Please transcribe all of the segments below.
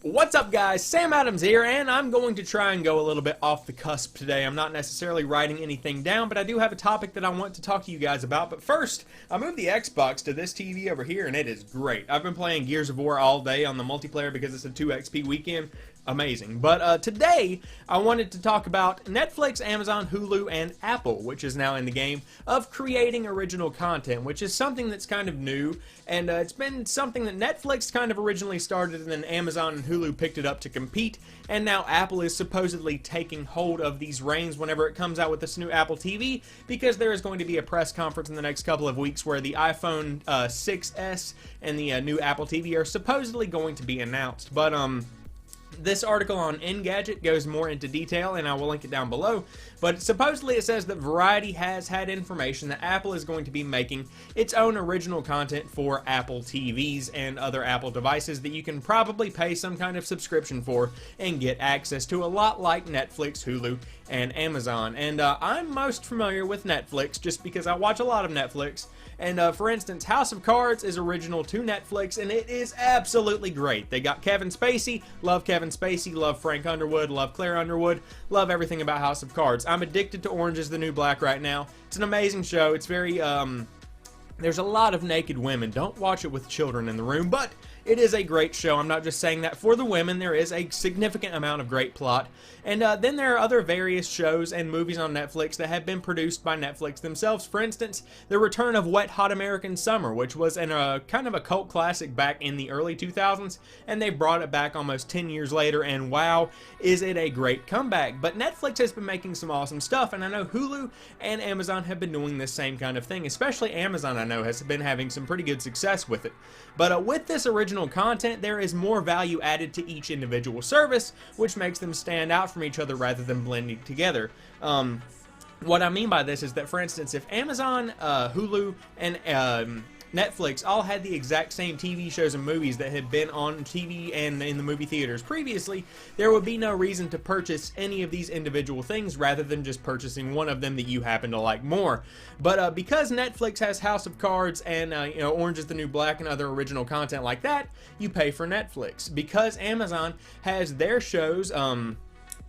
What's up, guys? Sam Adams here, and I'm going to try and go a little bit off the cusp today. I'm not necessarily writing anything down, but I do have a topic that I want to talk to you guys about. But first, I moved the Xbox to this TV over here, and it is great. I've been playing Gears of War all day on the multiplayer because it's a 2XP weekend. Amazing. But today, I wanted to talk about Netflix, Amazon, Hulu, and Apple, which is now in the game of creating original content, which is something that's kind of new, and it's been something that Netflix kind of originally started, and then Amazon and Hulu picked it up to compete, and now Apple is supposedly taking hold of these reins whenever it comes out with this new Apple TV, because there is going to be a press conference in the next couple of weeks where the iPhone 6s and the new Apple TV are supposedly going to be announced. But this article on Engadget goes more into detail, and I will link it down below. But supposedly it says that Variety has had information that Apple is going to be making its own original content for Apple TVs and other Apple devices that you can probably pay some kind of subscription for and get access to, a lot like Netflix, Hulu, and Amazon. And I'm most familiar with Netflix just because I watch a lot of Netflix. And for instance, House of Cards is original to Netflix, and it is absolutely great. They got Kevin Spacey, love Kevin Spacey, love Frank Underwood, love Claire Underwood, love everything about House of Cards. I'm addicted to Orange is the New Black right now. It's an amazing show. It's very, there's a lot of naked women. Don't watch it with children in the room, but it is a great show. I'm not just saying that for the women. There is a significant amount of great plot. And then there are other various shows and movies on Netflix that have been produced by Netflix themselves. For instance, the return of Wet Hot American Summer, which was kind of a cult classic back in the early 2000s, and they brought it back almost 10 years later, and wow, is it a great comeback. But Netflix has been making some awesome stuff, and I know Hulu and Amazon have been doing this same kind of thing. Especially Amazon, I know, has been having some pretty good success with it. But with this original content, there is more value added to each individual service, which makes them stand out from each other rather than blending together. What I mean by this is that, for instance, if Amazon, Hulu, and Netflix all had the exact same TV shows and movies that had been on TV and in the movie theaters previously, there would be no reason to purchase any of these individual things rather than just purchasing one of them that you happen to like more. But because Netflix has House of Cards and Orange is the New Black and other original content like that, you pay for Netflix. Because Amazon has their shows,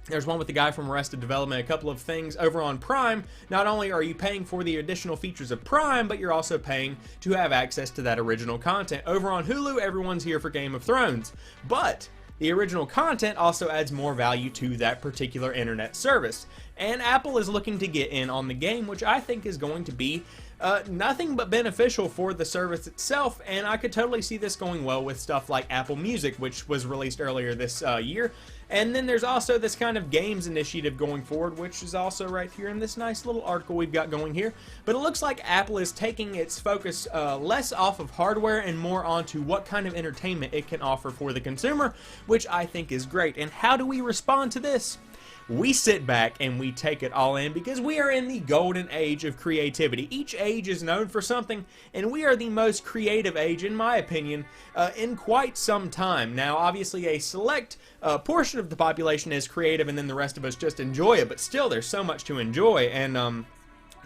there's one with the guy from Arrested Development, a couple of things over on Prime. Not only are you paying for the additional features of Prime, but you're also paying to have access to that original content. Over on Hulu, everyone's here for Game of Thrones. But the original content also adds more value to that particular internet service. And Apple is looking to get in on the game, which I think is going to be nothing but beneficial for the service itself, and I could totally see this going well with stuff like Apple Music, which was released earlier this year. And then there's also this kind of games initiative going forward, which is also right here in this nice little article we've got going here. But it looks like Apple is taking its focus less off of hardware and more onto what kind of entertainment it can offer for the consumer, which I think is great. And how do we respond to this? We sit back and we take it all in because we are in the golden age of creativity. Each age is known for something, and we are the most creative age, in my opinion, in quite some time. Now, obviously, a select portion of the population is creative, and then the rest of us just enjoy it, but still, there's so much to enjoy, and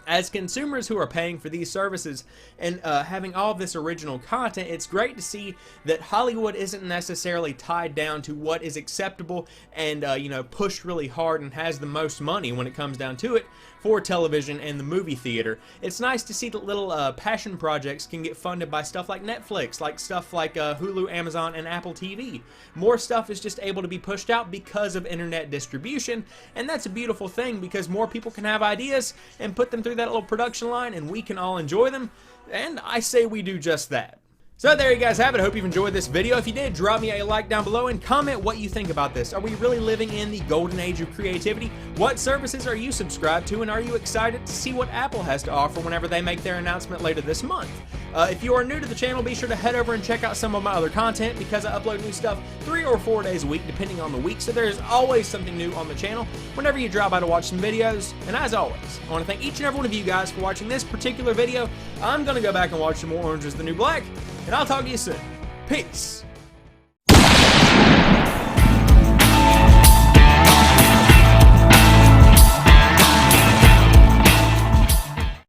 as consumers who are paying for these services and having all of this original content, it's great to see that Hollywood isn't necessarily tied down to what is acceptable and pushed really hard and has the most money when it comes down to it for television and the movie theater. It's nice to see that little passion projects can get funded by stuff like Netflix, like stuff like Hulu, Amazon, and Apple TV. More stuff is just able to be pushed out because of internet distribution, and that's a beautiful thing because more people can have ideas and put them through that little production line, and we can all enjoy them, and I say we do just that. So there you guys have it. I hope you've enjoyed this video. If you did, drop me a like down below and comment what you think about this. Are we really living in the golden age of creativity? What services are you subscribed to, and are you excited to see what Apple has to offer whenever they make their announcement later this month? If you are new to the channel, be sure to head over and check out some of my other content because I upload new stuff 3 or 4 days a week depending on the week, so there's always something new on the channel whenever you drop by to watch some videos. And as always, I want to thank each and every one of you guys for watching this particular video. I'm going to go back and watch some more Orange is the New Black, and I'll talk to you soon. Peace.